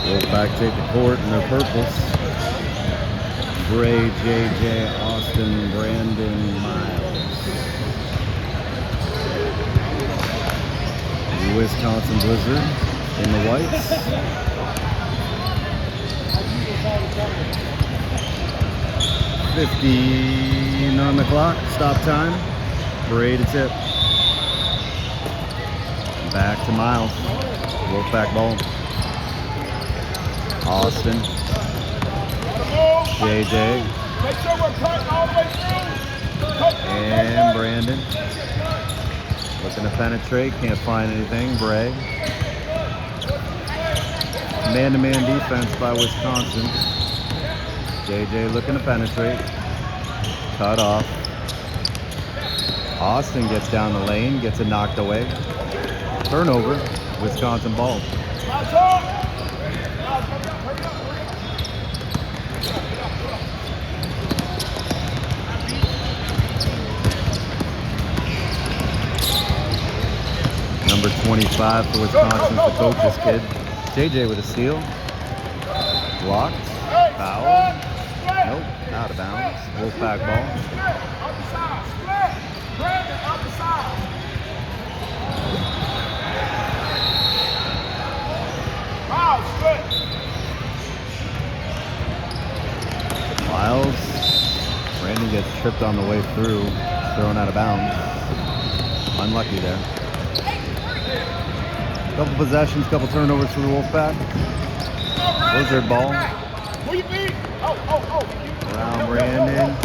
Wolfpack take the court in their purples. Bray, JJ, Austin, Brandon, Myles. Wisconsin Blizzard in the whites. 15 on the clock, stop time. Bray to tip. Back to Myles. Wolfpack ball. Austin. JJ. And Brandon. Looking to penetrate, can't find anything. Bray. Man-to-man defense by Wisconsin. JJ looking to penetrate. Cut off. Austin gets down the lane, gets it knocked away. Turnover, Wisconsin ball. Number 25 for Wisconsin, the coach's kid. JJ with a steal. Blocked. Foul. Nope, out of bounds. Wolfpack ball. Myles. Brandon gets tripped on the way through. Thrown out of bounds. Unlucky there. Couple possessions, couple turnovers for the Wolfpack. Blizzard ball. Around Brandon.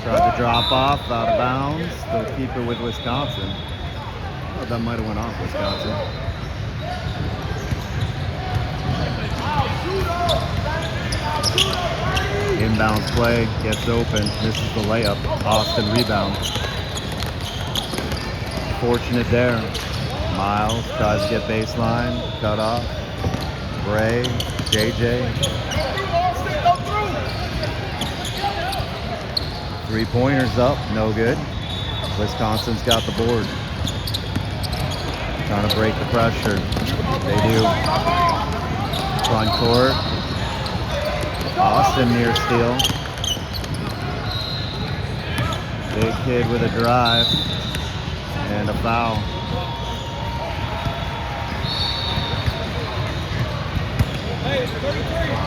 Tried to drop off, out of bounds. They'll keep it with Wisconsin. Oh, that might have went off Wisconsin. Inbounds play, gets open, misses the layup. Austin rebounds. Fortunate there. Myles tries to get baseline, cut off. Bray, JJ. 3-pointers up, no good. Wisconsin's got the board. Trying to break the pressure. They do. Front court. Austin near steal. Big kid with a drive. And a foul.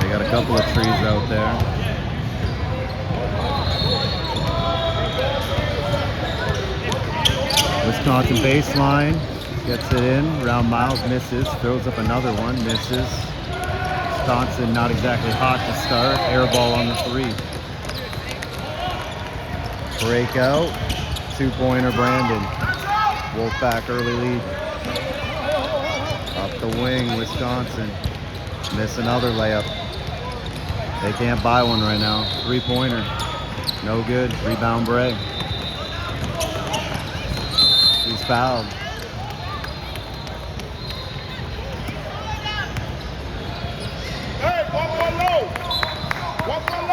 They got a couple of trees out there. Wisconsin baseline, gets it in. Around Myles, misses. Throws up another one, misses. Wisconsin not exactly hot to start. Air ball on the three. Breakout. 2-pointer Brandon. Wolfpack early lead. Up the wing, Wisconsin. Miss another layup. They can't buy one right now. 3-pointer. No good. Rebound Bray. He's fouled.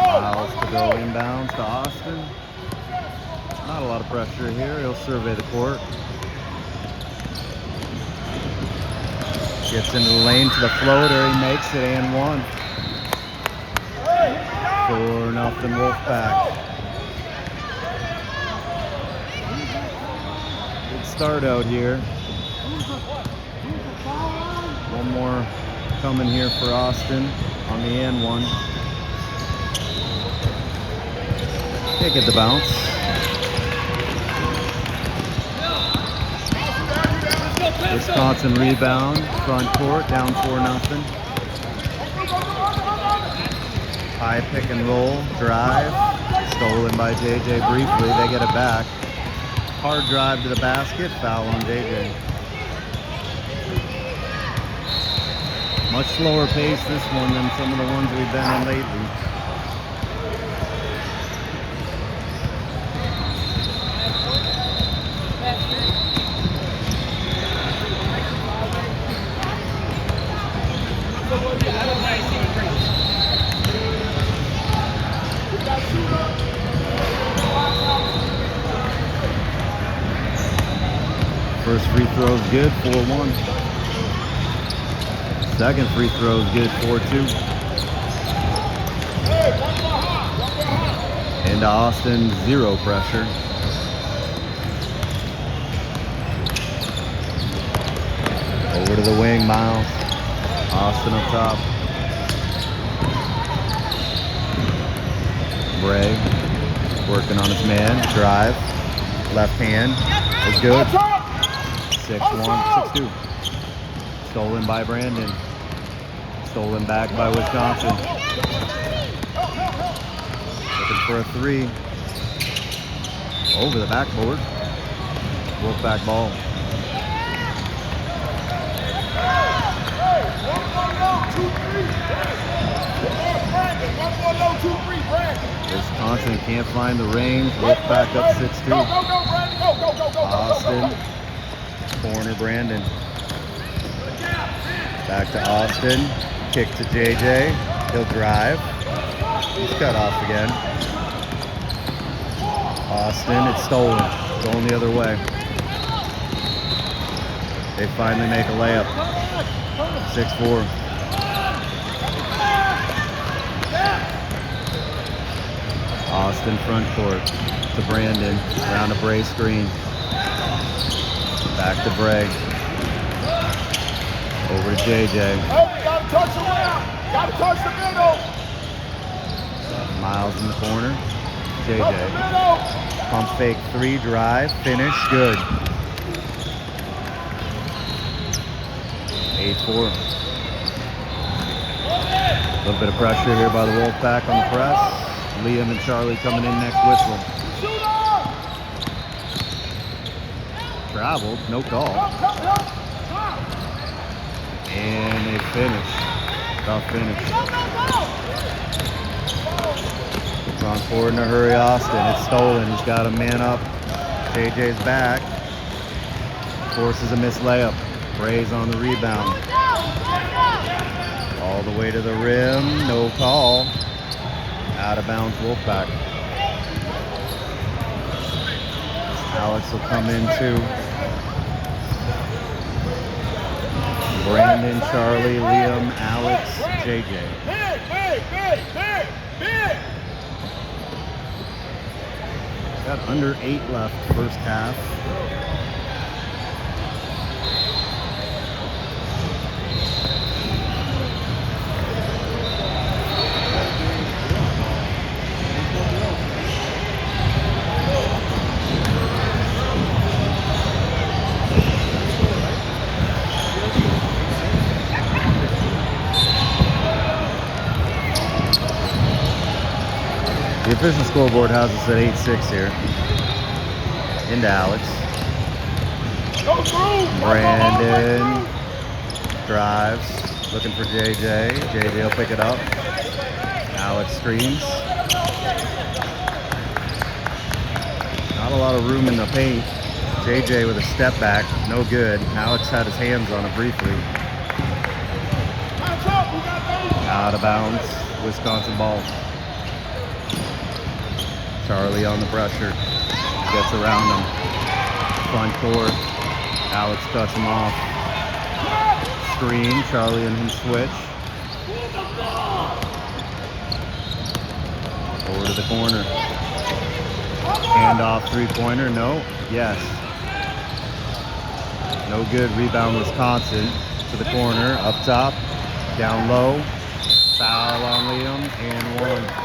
Myles to go inbounds to Austin. Not a lot of pressure here. He'll survey the court. Gets into the lane to the floater. He makes it and one. 4-0 Wolfpack. Good start out here. One more coming here for Austin on the and one. Can't get the bounce. Wisconsin rebound, front court, down 4-0. High pick and roll, drive, stolen by JJ briefly, they get it back. Hard drive to the basket, foul on JJ. Much slower pace this one than some of the ones we've been in lately. First free throw's good, 4-1. Second free throw's good, 4-2. Into Austin, 0 pressure. Over to the wing, Myles. Austin up top. Bray working on his man. Drive. Left hand is good. 6-1, 6-2. Stolen by Braydan. Stolen back by Wisconsin. Looking for a 3. Over the backboard. Wolfpack ball. Wisconsin can't find the range. Wolfpack up 6-2. Austin. Corner Braydan. Back to Austin. Kick to JJ. He'll drive. He's cut off again. Austin, it's stolen. Going the other way. They finally make a layup. 6-4. Austin front court to Braydan. Around a Bray screen. Back to Bray. Over to JJ. Gotta touch around. Gotta touch the middle. Myles in the corner. JJ. Pump fake 3, drive, finish, good. 8-4. A little bit of pressure here by the Wolfpack on the press. Liam and Charlie coming in next whistle. Traveled, no call. And they finish. Tough finish. Front forward in a hurry, Austin. It's stolen. He's got a man up. JJ's back. Forces a missed layup. Bray's on the rebound. All the way to the rim. No call. Out of bounds, Wolfpack. Alex will come in too. Braydan, Charlie, Liam, Alex, JJ. Got under 8 left first half. The official scoreboard has us at 8-6 here. Into Alex. Braydan drives, looking for JJ. JJ will pick it up. Alex screens. Not a lot of room in the paint. JJ with a step back, no good. Alex had his hands on it briefly. Out of bounds, Wisconsin ball. Charlie on the pressure, gets around him. Front court, Alex cuts him off. Screen, Charlie and him switch. Over to the corner. Handoff 3-pointer, no, yes. No good, rebound Wisconsin. To the corner, up top, down low. Foul on Liam, and 1.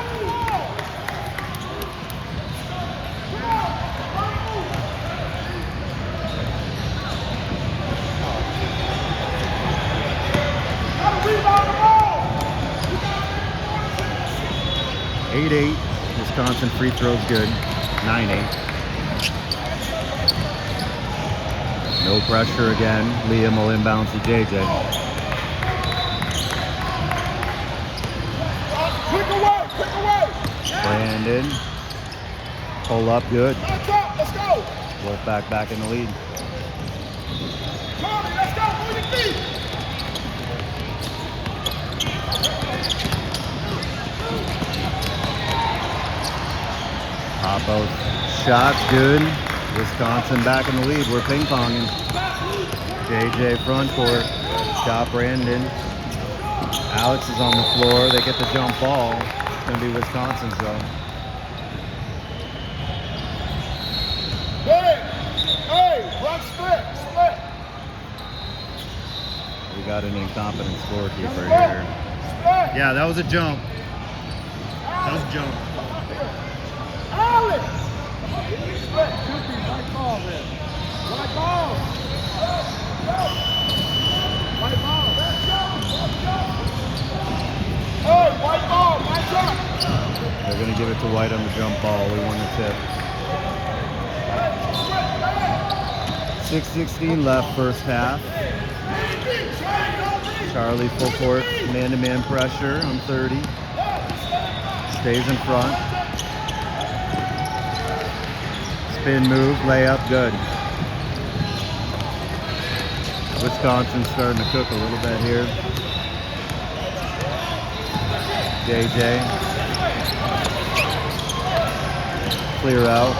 8-8. Wisconsin free throws good. 9-8. No pressure again. Liam will inbounds to JJ. Braydan. Pull up good. Let's go. Wolfpack back in the lead. Charlie, let's go. Move your feet. Pop out shots good. Wisconsin back in the lead. We're ping-ponging. JJ front court. Stop Brandon. Alex is on the floor. They get the jump ball. It's going to be Wisconsin's though. Hey, run split. We got an incompetent scorekeeper here. Yeah, that was a jump. That was a jump. Alex! White ball there. White ball. White ball. Hey, white ball, white up. They're going to give it to White on the jump ball. We won the tip. 6:16 left first half. Charlie full court, man-to-man pressure on 30. Stays in front. Spin move, layup, good. Wisconsin's starting to cook a little bit here. JJ. Clear out.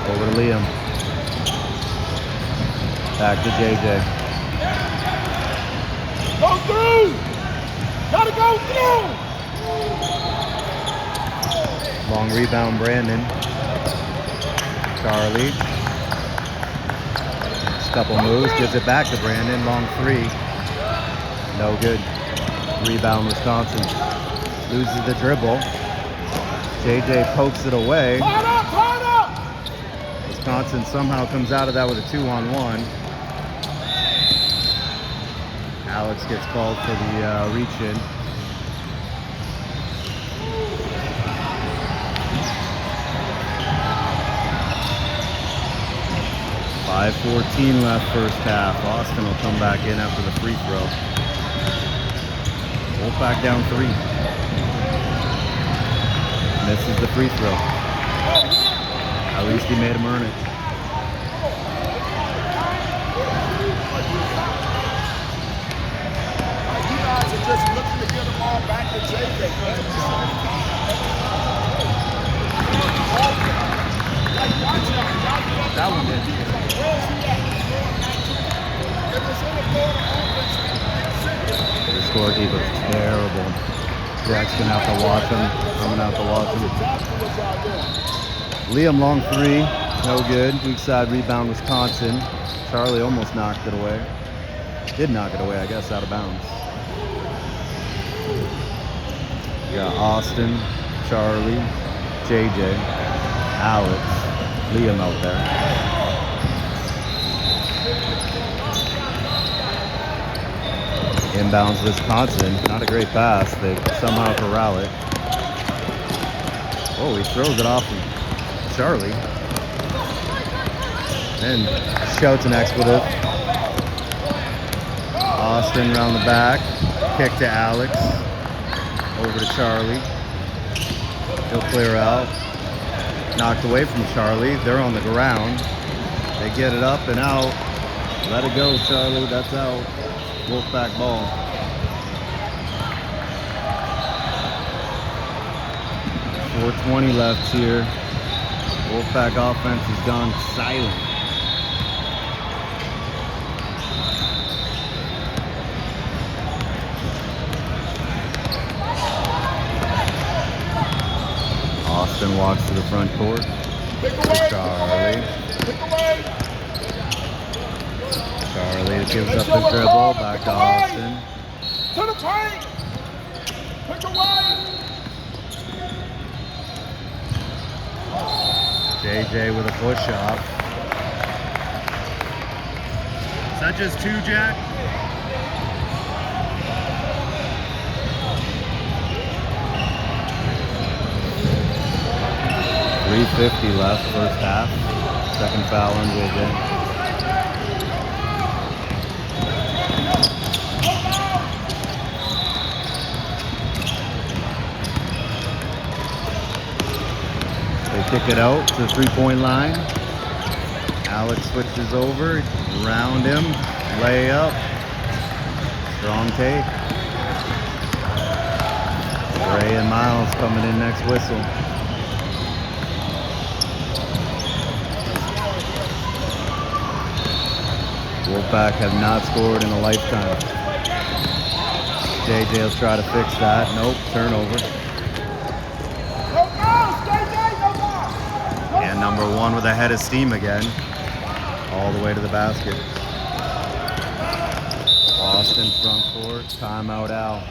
Over to Liam. Back to JJ. Go through! Gotta go through! Long rebound, Brandon. Charlie. Just a couple moves, gives it back to Brandon. Long three. No good. Rebound, Wisconsin. Loses the dribble. JJ pokes it away. Hard up! Wisconsin somehow comes out of that with a 2-on-1. Alex gets called for the reach-in. .5:14 left first half. Austin will come back in after the free throw. Wolfpack down 3. Misses the free throw. At least he made him earn it. You guys are just looking to get them all back to JJ. That one did. The scorekeeper's terrible. Jack's gonna have to watch him. I'm gonna have to watch him. Liam long 3, no good. Weak side rebound, Wisconsin. Charlie almost knocked it away. Did knock it away, I guess, out of bounds. We got Austin, Charlie, JJ, Alex, Liam out there. Inbounds Wisconsin. Not a great pass. They somehow corral it. Oh, he throws it off of Charlie. Then shouts an expletive. Austin around the back. Kick to Alex. Over to Charlie. He'll clear out. Knocked away from Charlie. They're on the ground. They get it up and out. Let it go, Charlie. That's out. Wolfpack ball. .420 left here. Wolfpack offense has gone silent. Austin walks to the front court. Charlie. Charlie gives up the dribble. Back to Austin. To the paint. Pick away. JJ with a push off. Is that just 2, Jack? .350 left first half. Second foul on JJ. They kick it out to the three-point line. Alex switches over, round him, layup, strong take. Bray and Myles coming in next whistle. Wolfpack have not scored in a lifetime. JJ will try to fix that. Nope, turnover. And number 1 with a head of steam again. All the way to the basket. Austin front court, timeout Al.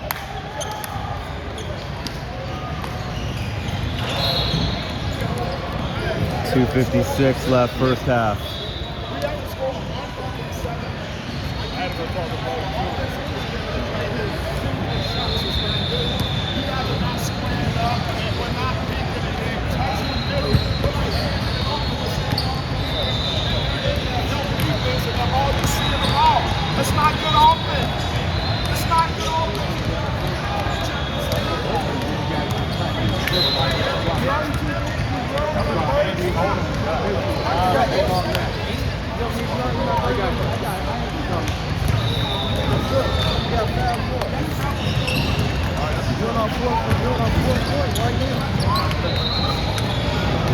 2:56 left, first half. It's not good offense. It's not good offense.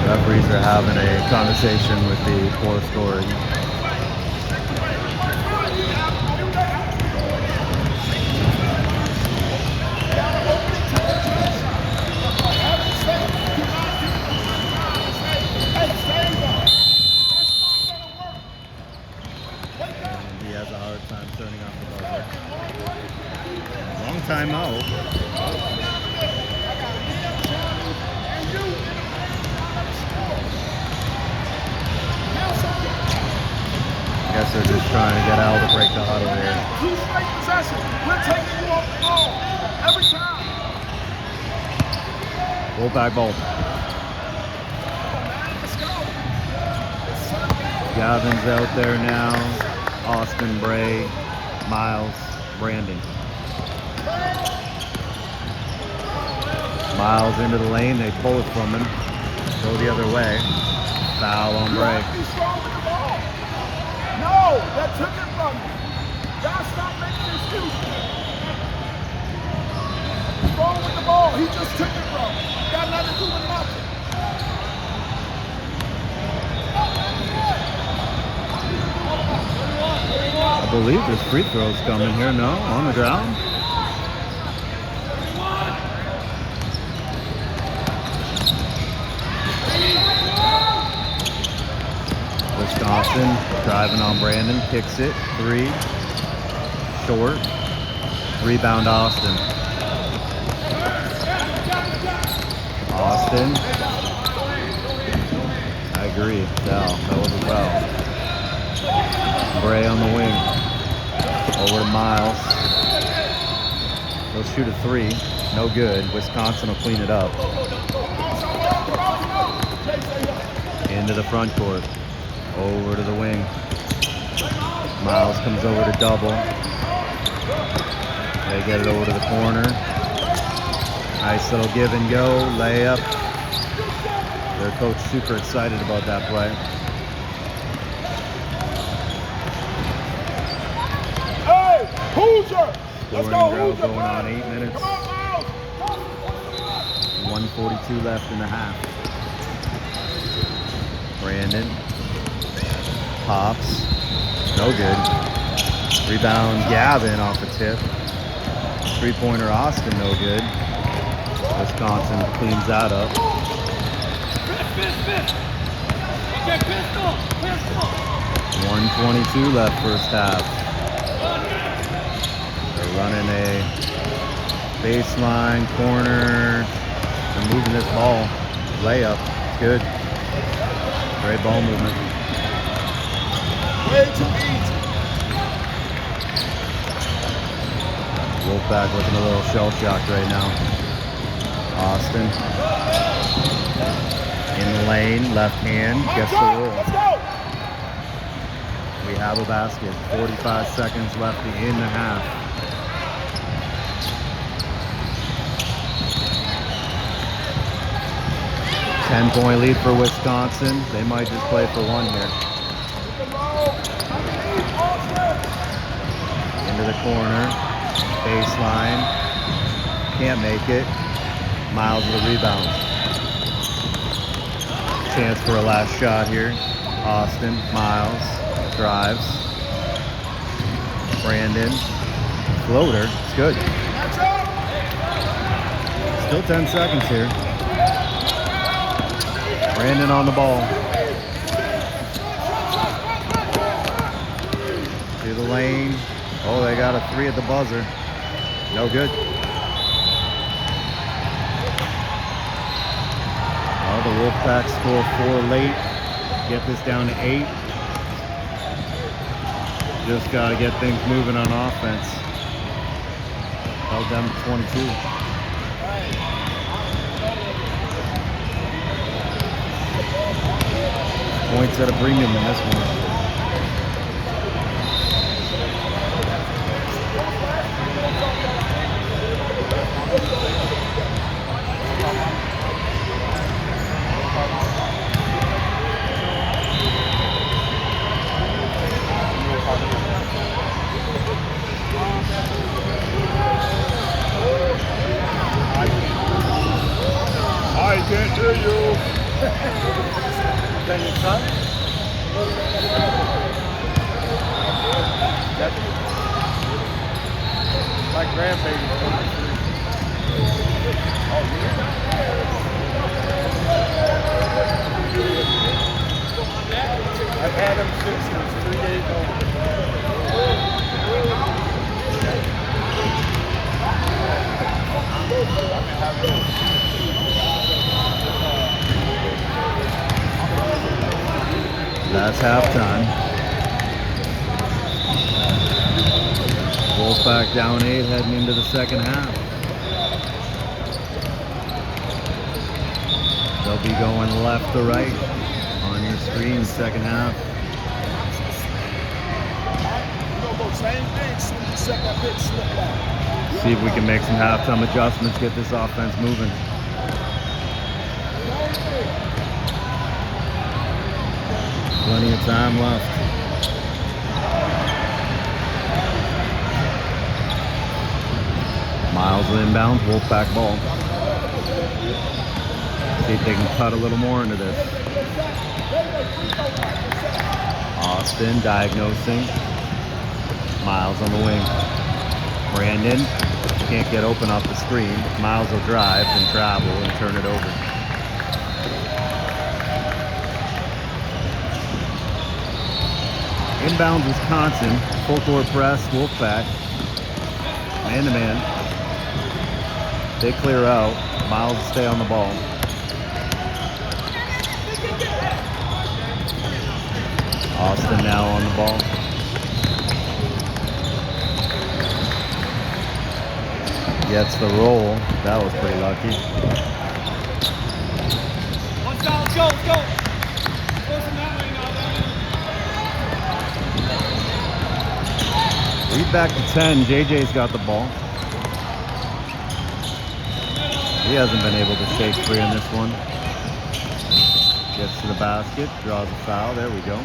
Referees are having a conversation with the poor scoring. Turning off the buzzer. Long time out. I guess they're just trying to get Al to break the huddle here. 2 straight possessions. We're taking you off the ball every time. Wolfpack ball. Gavin's out there now. Austin, Bray, Myles, Brandon. Myles into the lane, they pull it from him. Go the other way. Foul on Bray. No, that took it from you. Y'all stop making excuses. What's wrong with the ball? He just took it from you. Got nothing to do with nothing. I believe there's free throws coming here. No, on the ground. Wisconsin driving on Brandon, kicks it, 3, short, rebound Austin. Austin, I agree, that was a foul. Bray on the wing, over to Myles. He'll shoot a 3, no good. Wisconsin will clean it up. Into the front court, over to the wing. Myles comes over to double. They get it over to the corner. Nice little give and go, layup. Their coach super excited about that play. Hoosier! Let's go, Hoosier! Going on 8 minutes. 1:42 left in the half. Brandon pops, no good. Rebound Gavin off the tip. 3-pointer Austin, no good. Wisconsin cleans that up. 1:22 left first half. They're running a baseline corner. They're moving this ball. Layup. It's good. Great ball movement. Way too easy. Wolfpack looking a little shell-shocked right now. Austin. In the lane, left hand, gets the roll. Let's go. We have a basket. 45 seconds left in the half. Ten-point lead for Wisconsin. They might just play for one here. Into the corner. Baseline. Can't make it. Myles with a rebound. Chance for a last shot here. Austin, Myles, drives. Braydan, floater, it's good. Still 10 seconds here. Braydan on the ball. To the lane. Oh, they got a 3 at the buzzer. No good. Oh, the Wolfpack score 4 late. Get this down to 8. Just got to get things moving on offense. Held them to 22. Points at a premium in this one. I can't hear you. Can you cut? My grandbaby. I've had him since he was 3 days old. That's halftime. Wolfpack down 8 heading into the second half. They'll be going left to right on your screen second half. Same thing, set that big slip back. See if we can make some halftime adjustments, get this offense moving. Plenty of time left. Myles inbounds, Wolfpack ball. See if they can cut a little more into this. Austin diagnosing. Myles on the wing. Braydan can't get open off the screen. Myles will drive and travel and turn it over. Inbounds Wisconsin, full court press, Wolfpack, man to man. They clear out, Myles will stay on the ball. Austin now on the ball. Gets the roll, that was pretty lucky. Let's go, let's go, let's go. Lead back to 10. JJ's got the ball. He hasn't been able to stay free in this one. Gets to the basket, draws a foul. There we go.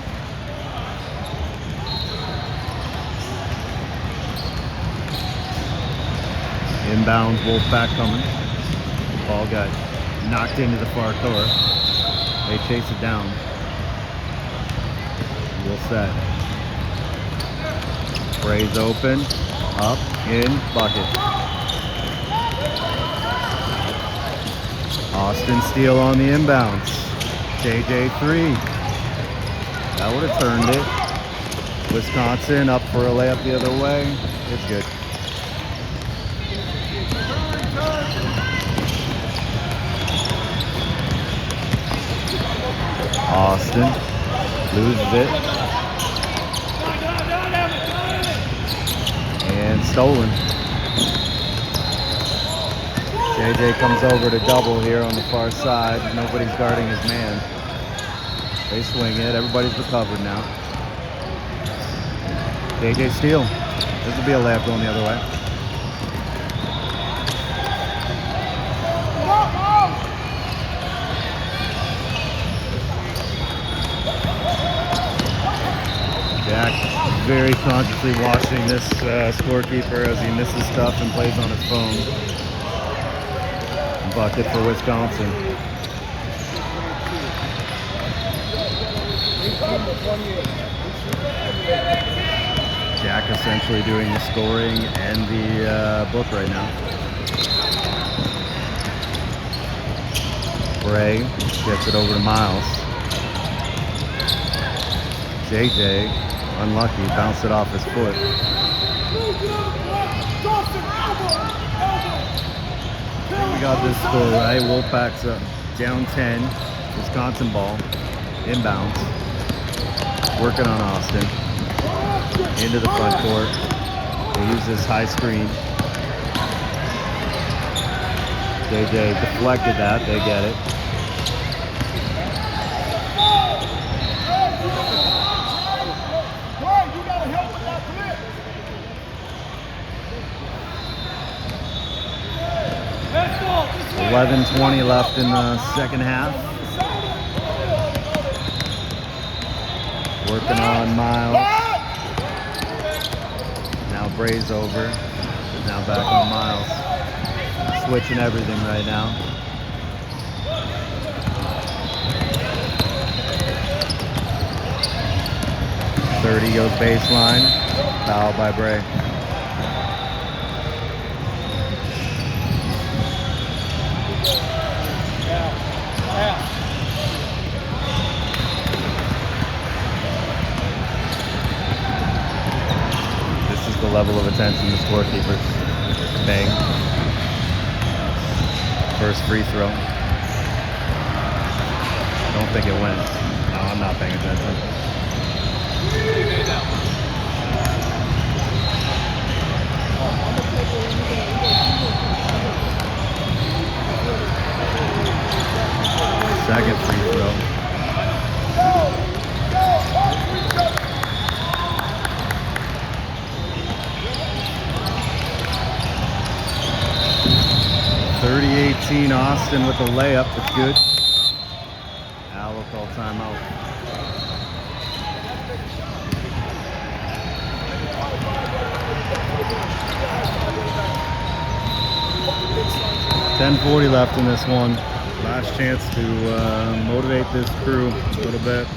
Inbounds, Wolfpack coming. Ball got knocked into the far corner. They chase it down. We'll set. Bray's open, up, in, bucket. Austin steal on the inbounds. JJ 3. That would have turned it. Wisconsin up for a layup the other way. It's good. Austin loses it. And stolen. JJ comes over to double here on the far side. Nobody's guarding his man. They swing it. Everybody's recovered now. JJ steal. This will be a layup going the other way. Jack very consciously watching this scorekeeper as he misses stuff and plays on his phone. Bucket for Wisconsin. Jack essentially doing the scoring and the book right now. Bray gets it over to Myles. JJ, unlucky, bounced it off his foot. We got this score right. Wolfpack's up down 10. Wisconsin ball, inbounds. Working on Austin. Into the front court. They use this high screen. JJ deflected that. They get it. You gotta help with that flip. 11:20 left in the second half. Working on Myles. Now Bray's over. Now back on Myles. Switching everything right now. .30 goes baseline. Foul by Bray. This is the level of attention the scorekeepers paying. First free throw. I don't think it went. No, I'm not paying attention. Second free throw. 30-18 Austin with a layup. It's good. Al will call timeout. .40 left in this one. Last chance to motivate this crew a little bit.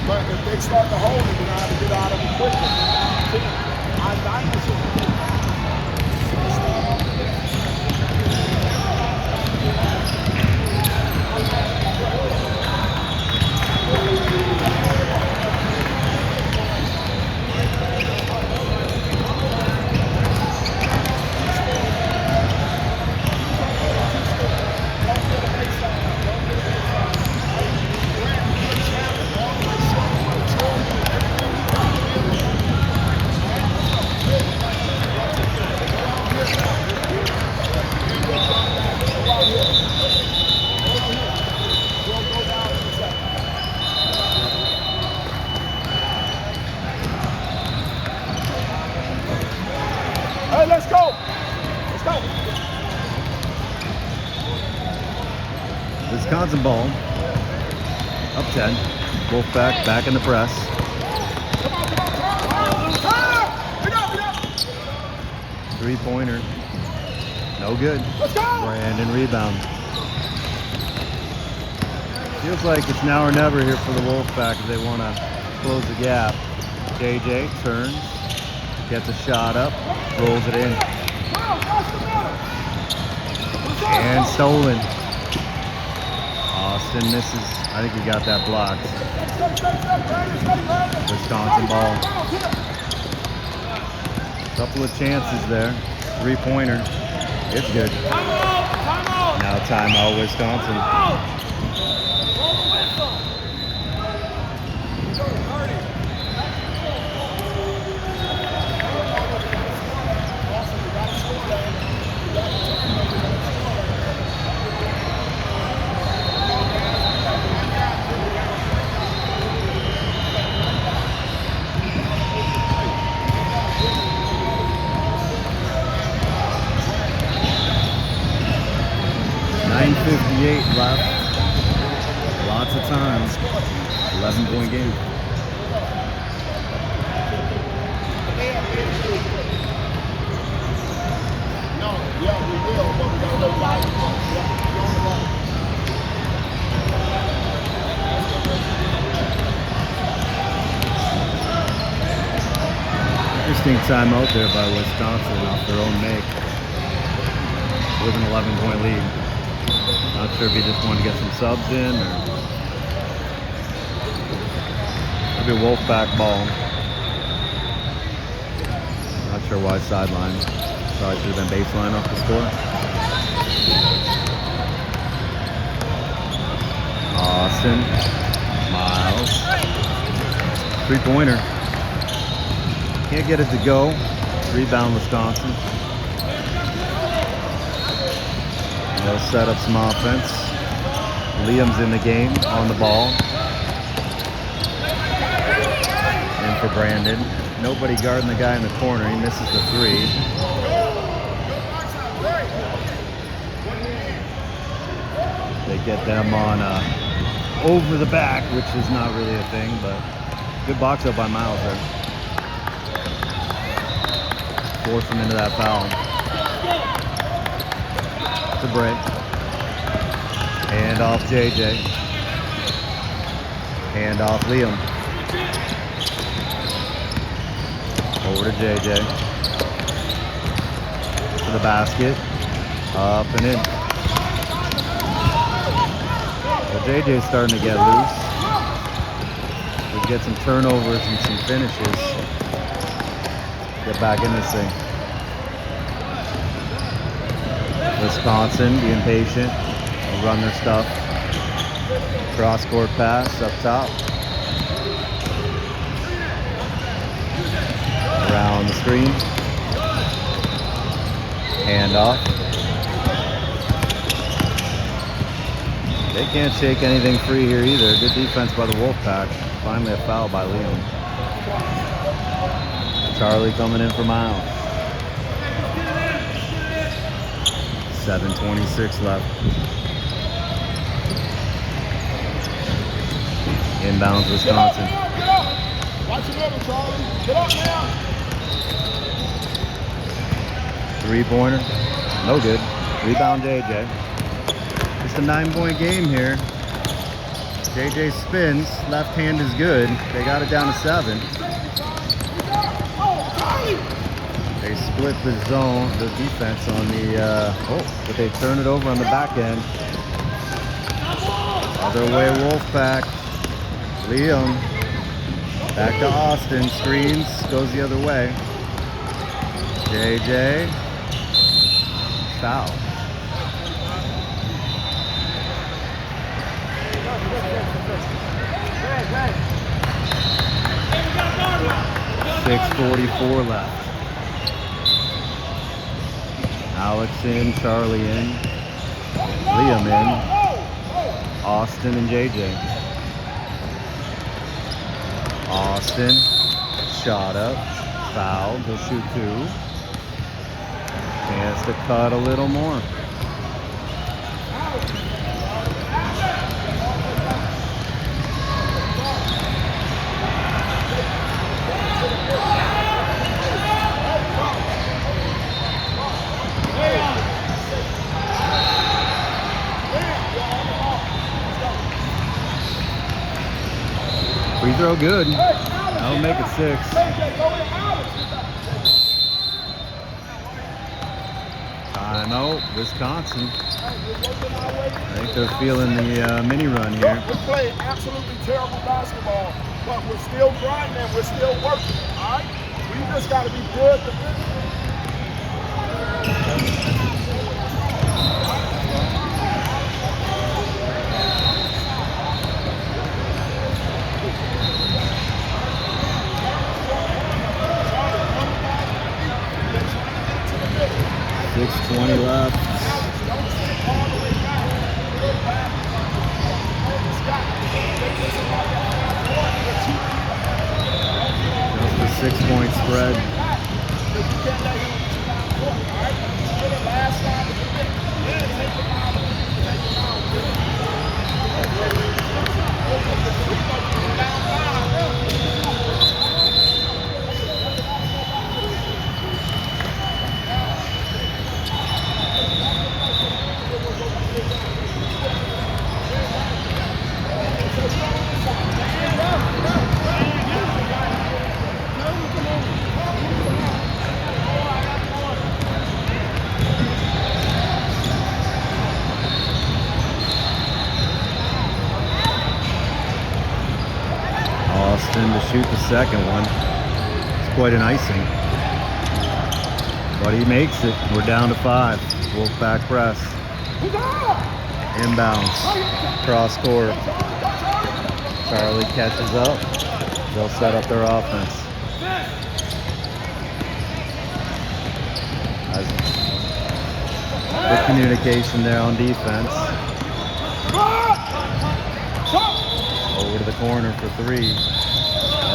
But if they start to hold it, you're going to have to get out of it quickly. Hey, let's go. Let's go. Wisconsin ball. Up 10. Wolfpack back in the press. Three-pointer. No good. Let's go. Brandon rebound. Feels like it's now or never here for the Wolfpack if they want to close the gap. JJ turns. Gets a shot up, rolls it in. And stolen. Austin misses. I think he got that blocked. Wisconsin ball. Couple of chances there. Three-pointer. It's good. Now timeout, Wisconsin. 9:58 left. Lots of time. 11-point game. No, yeah, we will, but we gotta let Interesting timeout there by Wisconsin off their own make. With an 11-point lead. Not sure if he just wanted to get some subs in or maybe a Wolfpack ball. Not sure why sideline. Probably should have been baseline off the score. Austin, Myles, 3-pointer. Can't get it to go. Rebound Wisconsin. They'll set up some offense. Liam's in the game on the ball. In for Brandon. Nobody guarding the guy in the corner. He misses the 3. They get them on over the back, which is not really a thing, but good box up by Myles there. Force him into that foul. To Bray. Hand off JJ. Hand off Liam. Over to JJ. To the basket. Up and in. Well, JJ's starting to get loose. We get some turnovers and some finishes. Get back in this thing. Wisconsin being patient. They'll run their stuff. Cross-court pass up top. Around the screen. Hand off. They can't shake anything free here either. Good defense by the Wolfpack. Finally a foul by Liam. Charlie coming in for Myles. 7:26 left. Inbounds Wisconsin. Get up. Watch your middle, Charlie. Get up now. 3-pointer. No good. Rebound JJ. Just a 9-point game here. JJ spins. Left hand is good. They got it down to 7. They split the zone, the defense on the, but they turn it over on the back end. Other way Wolfpack. Liam. Back to Austin. Screens. Goes the other way. JJ. Foul. .6:44 left. Alex in, Charlie in, Liam in, Austin and JJ. Austin, shot up, fouled, he'll shoot 2. Chance to cut a little more. Free throw good. That'll make it 6. Timeout, Wisconsin. I think they're feeling the mini run here. We're playing absolutely terrible basketball, but we're still grinding, we're still working, all right? We just got to be good defensively. 6:20 left. Just a 6-point spread. second one. It's quite an icing. But he makes it. We're down to 5. Wolfpack press. Inbounds. Cross court. Charlie catches up. They'll set up their offense. Good communication there on defense. Over to the corner for 3.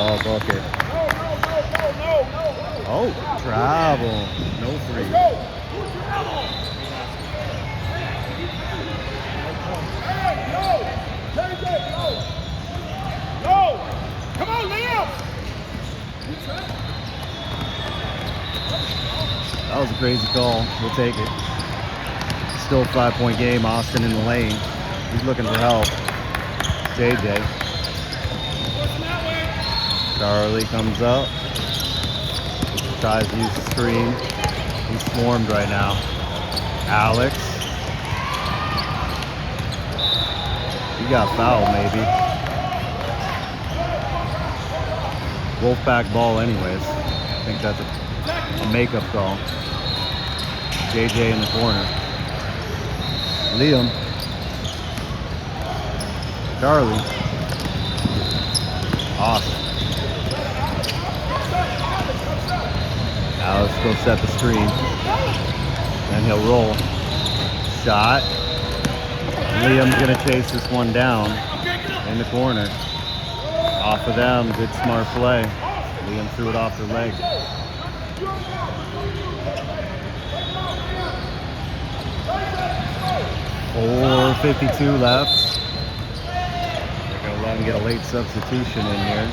Oh, bucket. Oh, travel. No 3. Come on, Liam! That was a crazy call. We'll take it. Still a 5-point game. Austin in the lane. He's looking for help. JJ. Charlie comes up. Tries to use the screen. He's swarmed right now. Alex. He got fouled maybe. Wolfpack ball anyways. I think that's a makeup call. JJ in the corner. Liam. Charlie. Awesome. Now let's go set the screen. And he'll roll. Shot. Liam's gonna chase this one down in the corner. Off of them, good smart play. Liam threw it off their leg. 4:52 left. They're gonna let him get a late substitution in here.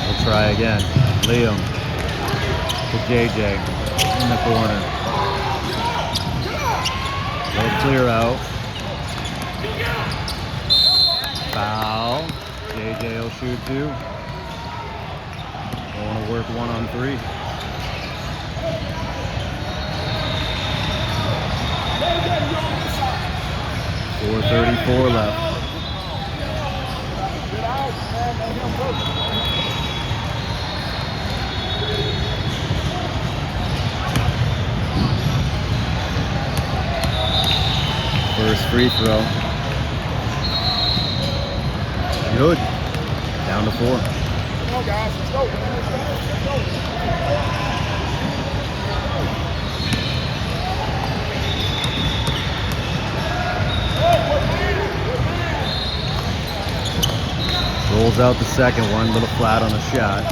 We'll try again. Liam to JJ in the corner. They'll clear out. Foul. JJ will shoot 2. They want to work 1-on-3. .434 left. First free throw. Good. Down to 4. Come on, guys. Let's go. Let's go. Rolls out the second one, little flat on the shot.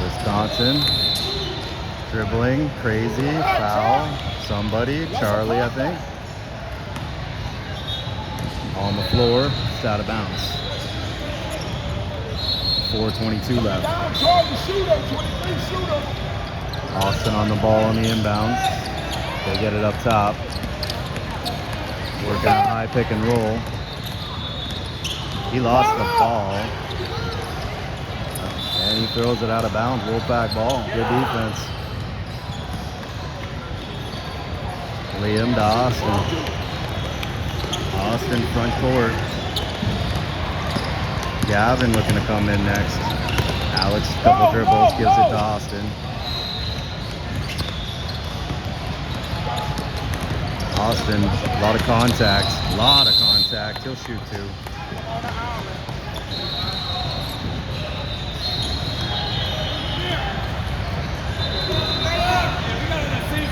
Wisconsin. Dribbling, crazy, foul. Somebody, Charlie, I think. On the floor, it's out of bounds. 4:22 left. Austin on the ball on the inbound. They get it up top. Working a high pick and roll. He lost the ball. And he throws it out of bounds. Wolfpack ball. Good defense. Liam to Austin. Austin front court. Gavin looking to come in next. Alex, couple dribbles, gives it to Austin. Austin, a lot of contact. He'll shoot 2.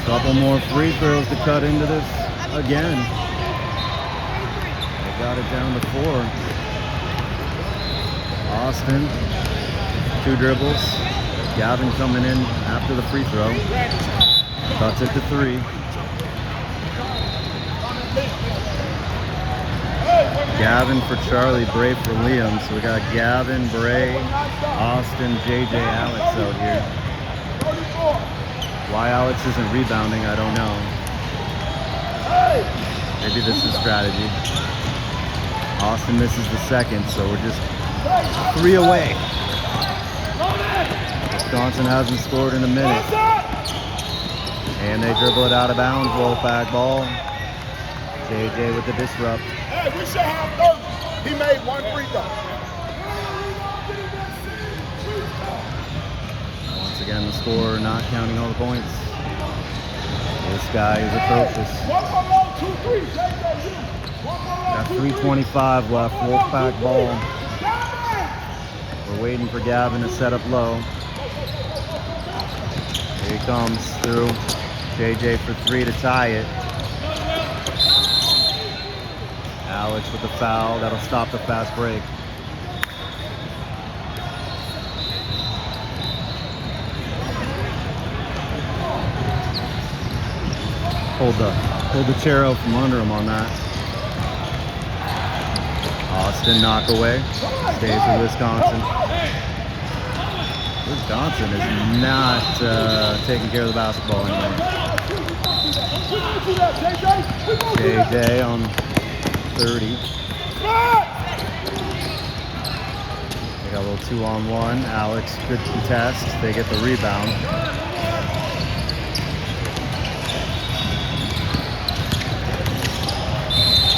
Couple more free throws to cut into this again. They got it down to 4. Austin, 2 dribbles. Gavin coming in after the free throw. Cuts it to 3. Gavin for Charlie, Bray for Liam. So we got Gavin, Bray, Austin, JJ, Alex out here. Why Alex isn't rebounding, I don't know. Maybe this is strategy. Austin misses the second, so we're just 3 away. Wisconsin hasn't scored in a minute. And they dribble it out of bounds. Wolfpack ball. JJ with the disrupt. Hey, we should have 30. He made one free throw. Once again, the score not counting all the points. This guy is atrocious. Got 3:25 left. Wolfpack ball. We're waiting for Gavin to set up low. Here he comes through. JJ for 3 to tie it. Alex with the foul. That'll stop the fast break. Hold the chair out from under him on that. Austin knock away. Stays with Wisconsin. Wisconsin is not taking care of the basketball anymore. JJ on 30. They got a little 2-on-1. Alex, good contest. They get the rebound.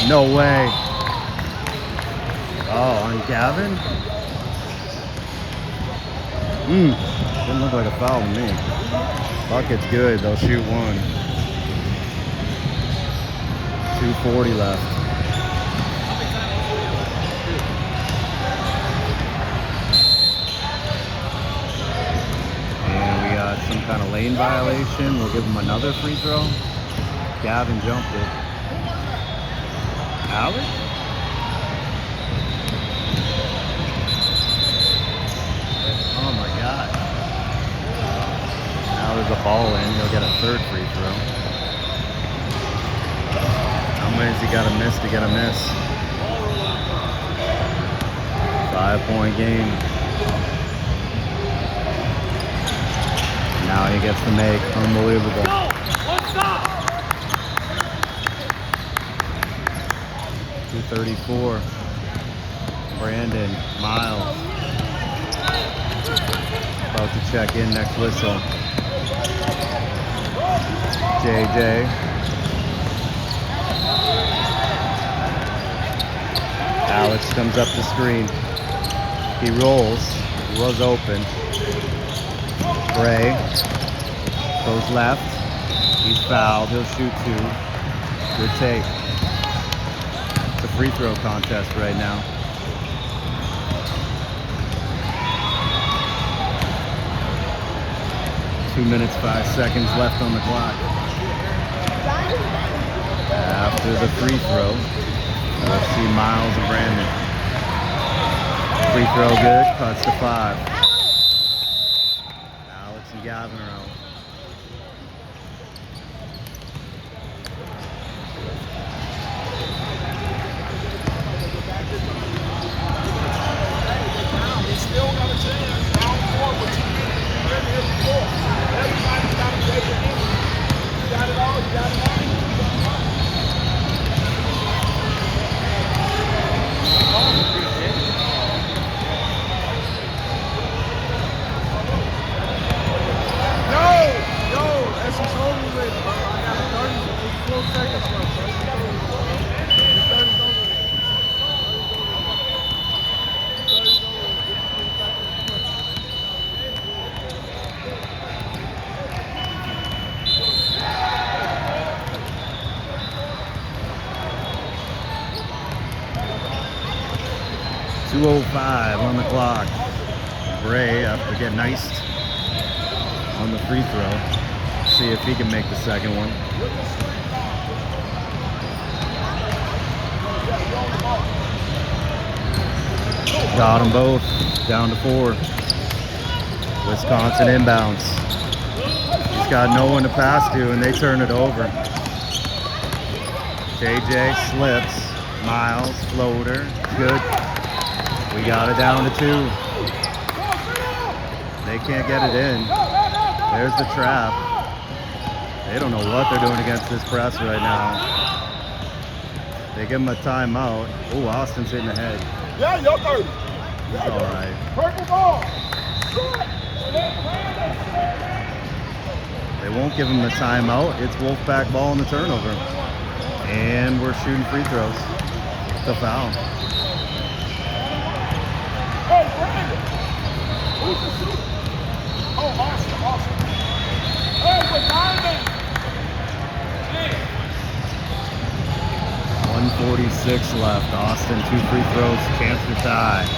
No way. Oh, on Gavin? Didn't look like a foul to me. Bucket's good. They'll shoot one. 2:40 left. And we got some kind of lane violation. We'll give him another free throw. Gavin jumped it. Alex? Oh my God. Now there's a ball in. He'll get a third free throw. How many has he got to miss to get a miss? 5-point game. Now he gets to make. Unbelievable. 2:34. Braydan, Myles. About to check in next whistle. JJ. Alex comes up the screen. He rolls. He was open. Bray goes left. He's fouled. He'll shoot 2. Good take. It's a free throw contest right now. Two minutes, 5 seconds left on the clock. After the free throw, we'll see Myles and Braydan. Free throw good, cuts to 5. Alex and Gavin are out. Still got a chance. Down 4 with 2 minutes. Everybody's got to take it in. You got it all. You got it all. 2:05 on the clock. Bray after getting iced on the free throw. See if he can make the second one. Got them both. Down to 4. Wisconsin inbounds. He's got no one to pass to, and they turn it over. JJ slips. Myles, floater. Good. We got it down to 2. They can't get it in. There's the trap. They don't know what they're doing against this press right now. They give him a timeout. Oh, Austin's hitting the head. Yeah, you're 30. He's all right. Purple ball. won't give him the timeout. It's Wolfpack ball in the turnover. And we're shooting free throws. The foul. Hey, Brandon! Who's the shooter? Oh, Austin. Hey, with 9 minutes. 1:46 left. Austin, 2 free throws, chance to tie.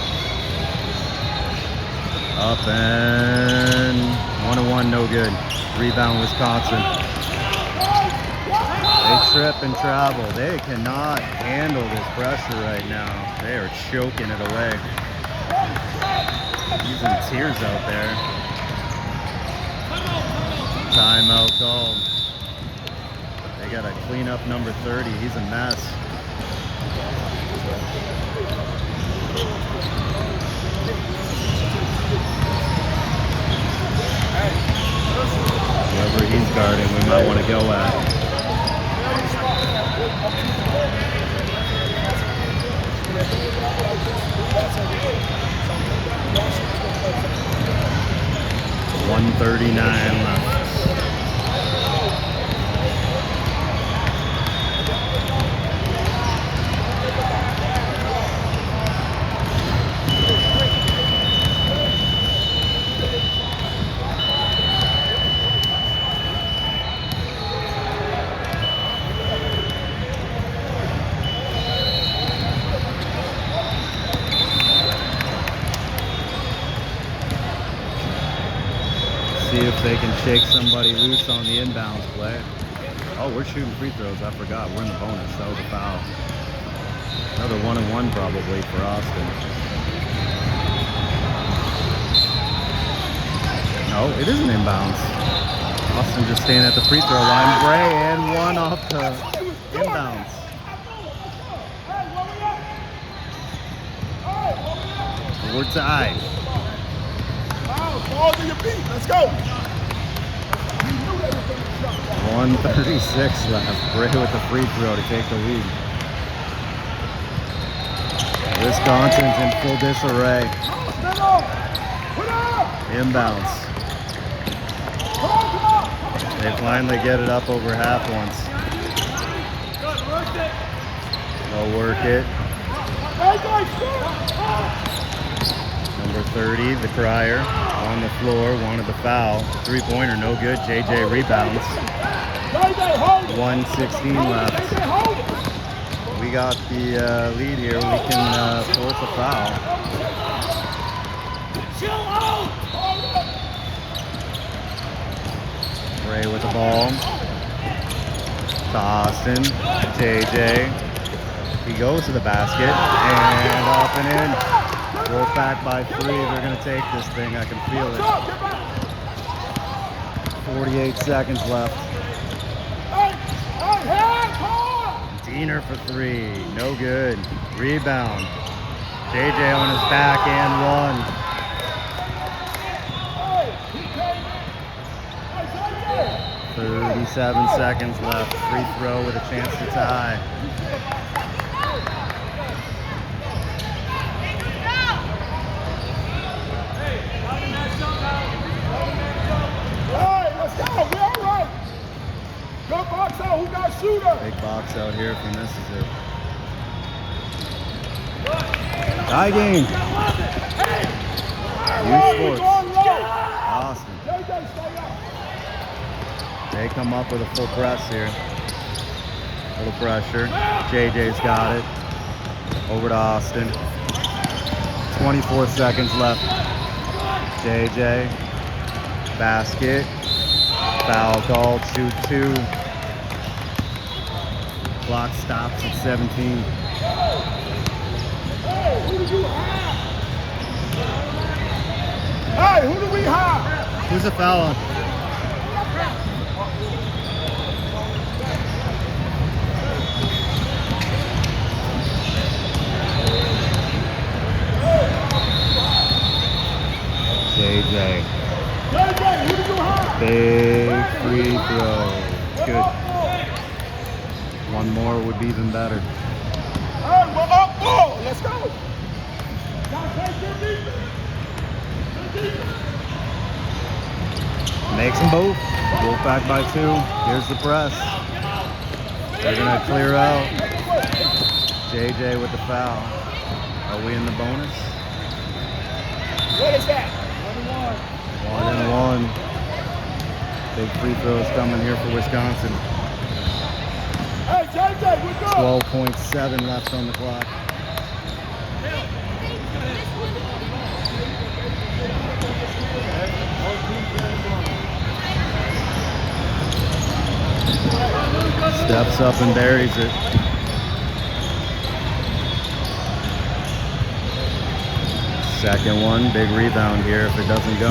Up and 1-1, no good. Rebound, Wisconsin. They trip and travel. They cannot handle this pressure right now. They are choking it away. Using tears out there. Timeout called. They got to clean up number 30. He's a mess. Whoever he's guarding, we might want to go at. $139 left. See if they can shake somebody loose on the inbounds play. Oh, we're shooting free throws. I forgot. We're in the bonus. That was a foul. Another 1-and-1 probably for Austin. No, it isn't inbounds. Austin just staying at the free throw line. Bray and 1 off the inbounds. We're tied. Ball to your feet. Let's go. 1:36 left. Bray with the free throw to take the lead. Wisconsin's in full disarray. Inbounds. They finally get it up over half once. They'll work it. Number 30, the Crier, on the floor, wanted the foul. 3-pointer, no good. JJ rebounds. 1:16 left. We got the lead here. We can force a foul. Bray with the ball. To Austin. JJ. He goes to the basket. And up and in. Wolfpack by 3. They're going to take this thing. I can feel it. 48 seconds left. Diener for 3. No good. Rebound. JJ on his back and 1. 37 seconds left. Free throw with a chance to tie. Who got shooter? Big box out here if he misses it. Tie game. Youth Sports. Austin. They come up with a full press here. Little pressure. JJ's got it. Over to Austin. 24 seconds left. JJ. Basket. Foul called. Shoot 2. Clock stops at 17. Hey, who do you have? Hey, who do we have? Who's the foul on? JJ. JJ, who do you have? Big free throw. Good. One more would be even better. Hey, we're up ball. Let's go. Now take your defense. Makes them both. Wolfpack by 2. Here's the press. They're going to clear out. JJ with the foul. Are we in the bonus? What is that? 1 and 1. Big free throws coming here for Wisconsin. Hey, JJ, we go. 12.7 left on the clock. Steps up and buries it. Second one, big rebound here if it doesn't go.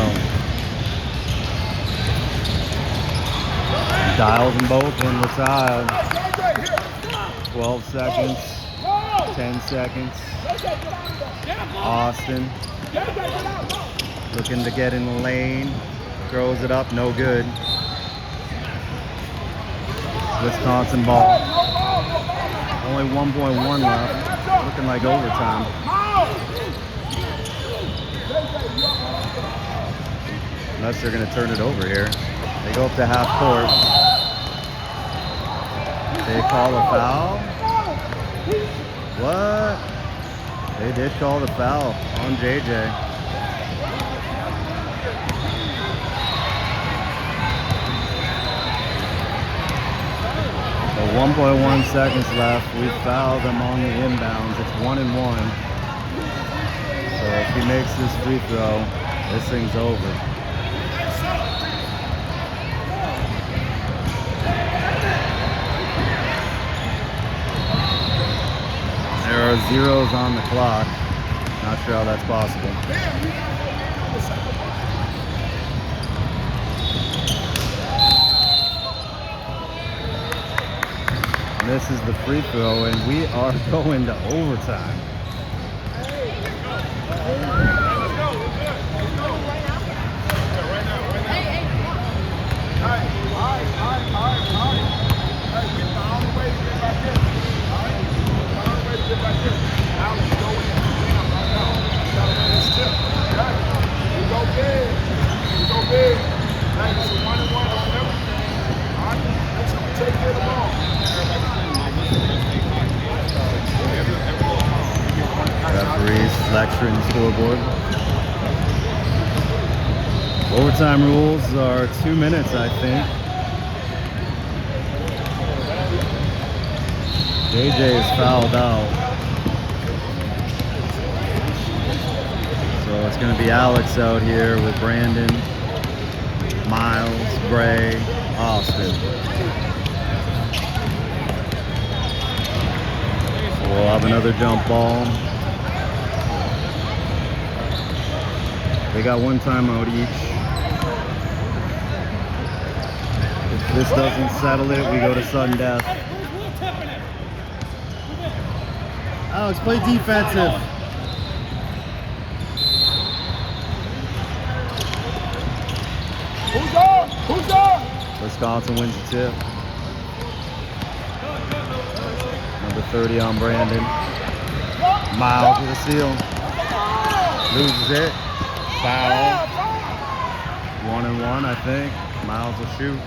Dials them both in the side. 12 seconds, 10 seconds. Austin looking to get in the lane. Throws it up, no good. Wisconsin ball. Only 1.1 left. Looking like overtime. Unless they're going to turn it over here. They go up to half court. They call a foul. What? They did call the foul on JJ. So 1.1 seconds left. We fouled them on the inbounds. It's 1 and 1. So if he makes this free throw, this thing's over. There are zeros on the clock. Not sure how that's possible. This is the free throw, and we are going to overtime. Referees lecturing the scoreboard. Overtime rules are 2 minutes, I think. JJ is fouled out. So it's going to be Alex out here with Brandon, Myles, Bray, Austin. So we'll have another jump ball. They got one timeout each. If this doesn't settle it, we go to sudden death. Alex, play defensive. Who's on? Who's on? Wisconsin wins the tip. Number 30 on Brandon. Myles with a steal. Loses it. Foul. 1 and 1, I think. Myles will shoot.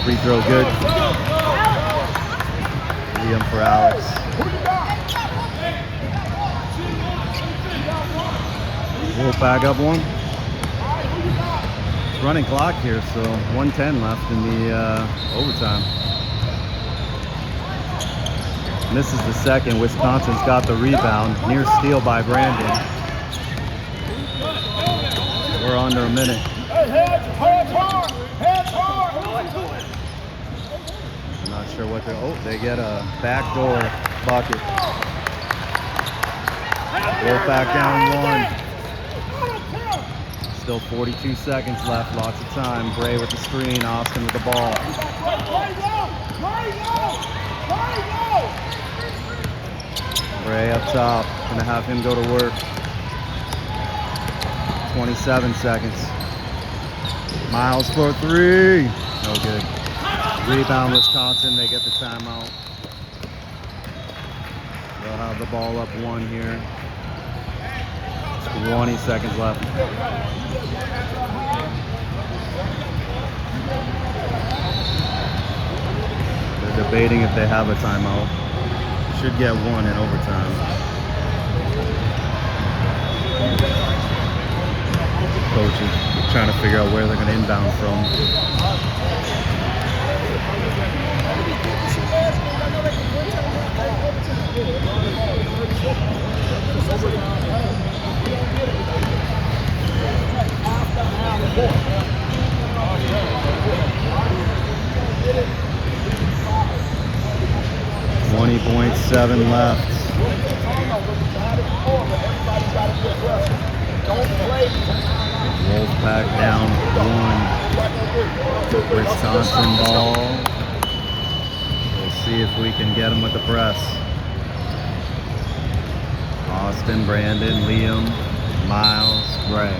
Free throw good. Liam for Alex. Wolfpack up 1. It's running clock here, so 1:10 left in the overtime. And this is the second. Wisconsin's got the rebound. Near steal by Brandon. We're under a minute. I'm not sure what they're... Oh, they get a backdoor bucket. Wolfpack down 1. Still 42 seconds left, lots of time. Bray with the screen, Austin with the ball. Bray up top, gonna have him go to work. 27 seconds. Myles for three. No good. Rebound Wisconsin. They get the timeout. They'll have the ball up one here. 20 seconds left. They're debating if they have a timeout. Should get one in overtime. Coach is trying to figure out where they're going to inbound from. .7 left. Wolfpack down one. Wisconsin ball. We'll see if we can get them with the press. Austin, Brandon, Liam, Myles, Gray.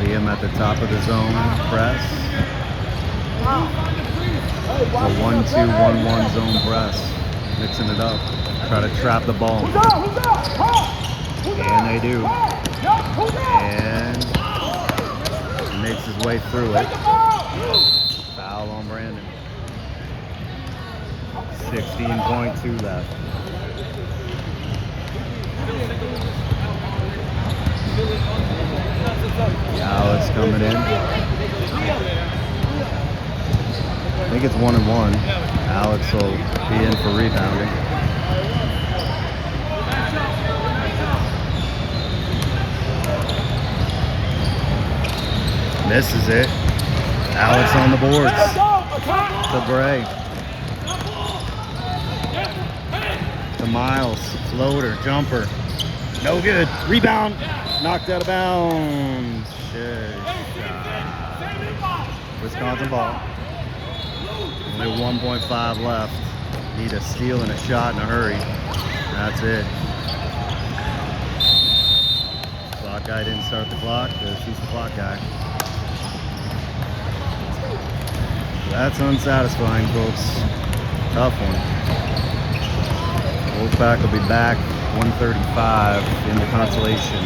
Liam at the top of the zone. Press. A 1-2-1-1 zone press. Mixing it up. Try to trap the ball. And they do. And makes his way through it. Foul on Brandon. 16.2 left. Alex coming in. I think it's 1-1. Alex will be in for rebounding. Misses it. Alex on the boards. To Bray. To Myles. Floater. Jumper. No good. Rebound. Knocked out of bounds. Shit. Wisconsin ball. Only 1.5 left. Need a steal and a shot in a hurry. That's it. Clock guy didn't start the clock. He's the clock guy. That's unsatisfying, folks. Tough one. Wolfpack will be back 1:35 in the consolation.